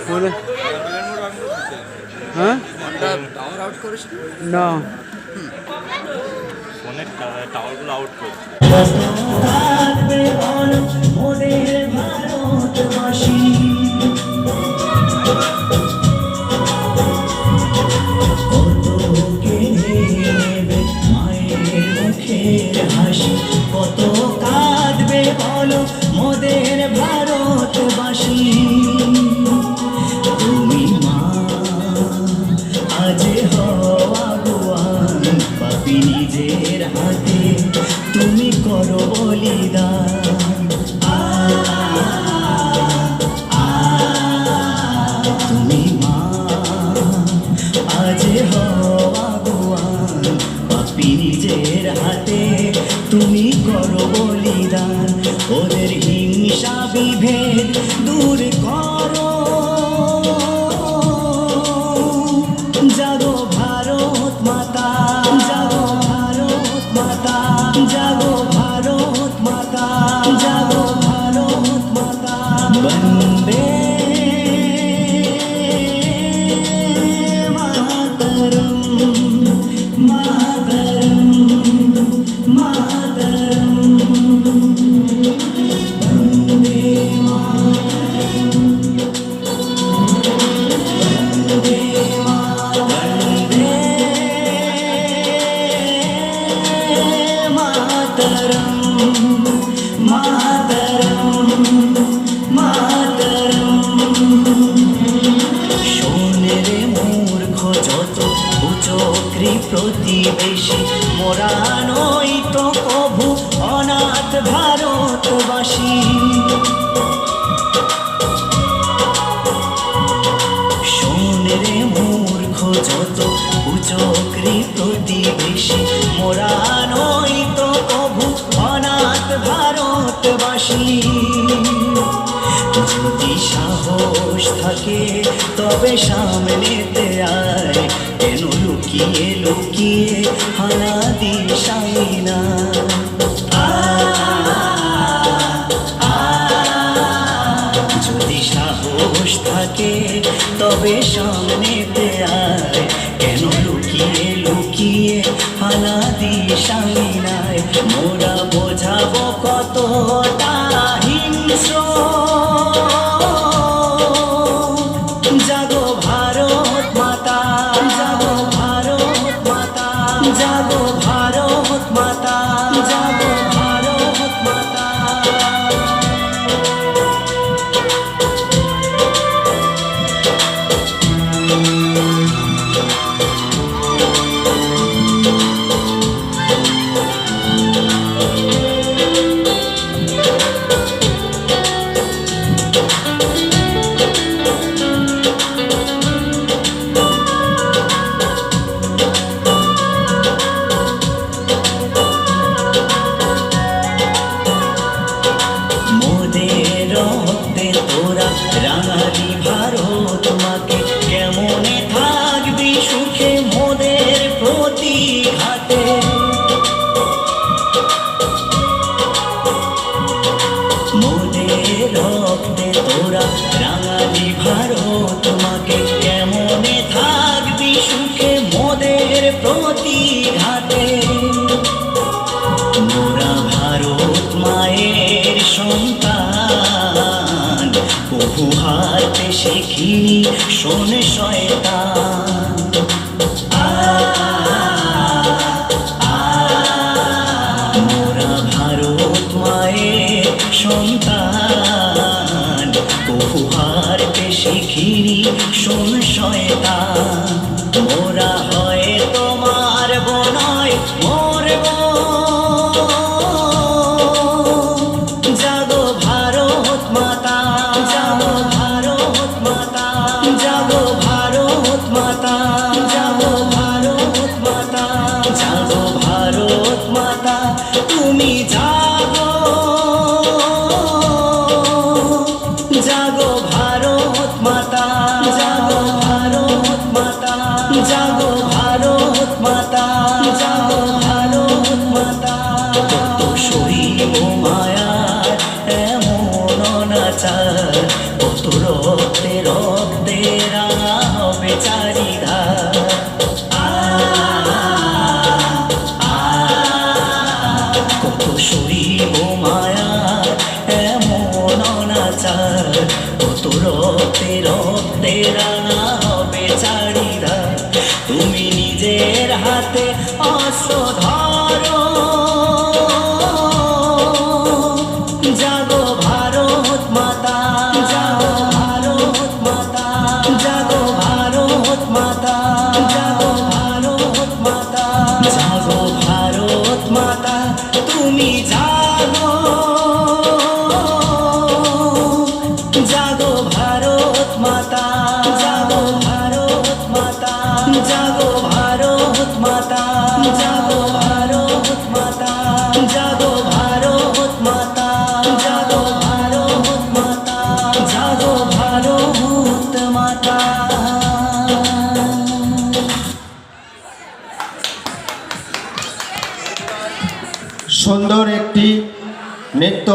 হলো হ্যাঁ না ফোনের টাওয়ারগুলো আউট করছে। কত কাঁদবে বলো মোদের ভারতবাসী, তুমি মা আজ হওয়া গোয়ান পাপি নিজের হাতে তুমি করো বলিদান। তুমি মা আজ হওয়া গোয়ান পাপি নিজের হাতে তুমি করো বলিদান। ওদের হিংসা বিভেদ দূর করো, জাগো ভারত মাতা, জাগো ভারত মাতা, জাগো ভারত মাতা, জাগো ভারত মাতা। বন্দে মাতরম, মাতরম, মাতরম। বন্দে মাতরম, বন্দে মাতরম, মাতরম, মাতরম। শোন রে মূর্খ যত কুচক্রী প্রতিবেশী, মোরা নই তো কভু অনাথ ভারতবাসী। শোন রে মূর্খ যত কুচক্রী প্রতিবেশী, মোরা নই তো কভু অনাথ ভারতবাসী। যদি সাহস থাকে তবে সামনেতে আয়, কেন লুকিয়ে লুকিয়ে হানা দিশাই না। যদি সাহস থাকে তবে সামনেতে আয়, কেন লুকিয়ে লুকিয়ে হানা দিশাই স্বামী নাই, মোরা বোঝাবো কতটা হিংস্র। জাগো ভারত মাতা, জাগো ভারত মাতা, জাগো ভারত মাতা, জাগো ভারত মাতা। তোরা রাঙালি ভারত মাকে, কেমনে থাকবি সুখে মোদের প্রতি ঘাটে। মোদের রক্তে তোরা রাঙালি ভারত মাকে, কেমনে থাকবি সুখে মোদের প্রতি ঘাটে। মোরা ভারত মায়ের সন্তান, কভু হারতে শিখিনি শোনে শয়তান। মোরা ভারত মায়ের সন্তান, কভু হারতে শিখিনি শোন শয়তান। মোরা হয় তোমার বনয় মরব, জাগো ভারত মাতা, জাগো ভারত মাতা, জাগো ভারত মাতা, জাগো ভারত মাতা, জাগো ভারত মাতা, তুমি জাগো, জাগো ভারত মাতা, জাগো ভারত মাতা, জাগো ভারত মাতা, জাগো ভারত মাতা। কত শৈব মায়ার এমন অনাচার, কত রক্তে রক্তে রাঙা হবে চারিধার। কত শৈব মায়ার এমন অনাচার, কত রক্তে রক্তে রাঙা হবে চারিধার। তুমি নিজের হাতে অস্ত্র ধরো, জাগো ভারত মাতা, জাগো ভারত মাতা, জাগো ভারত মাতা, জাগো ভারত মাতা, জাগো ভারত মাতা, তুমি জাগো, জাগো ভারত মাতা, জাগো ভারত মাতা, জাগো ভারত মাতা, জাগো ভারত মাতা, জাগো ভারত মাতা, জাগো ভারত মাতা, জাগো ভারত মাতা। সুন্দর একটি নৃত্য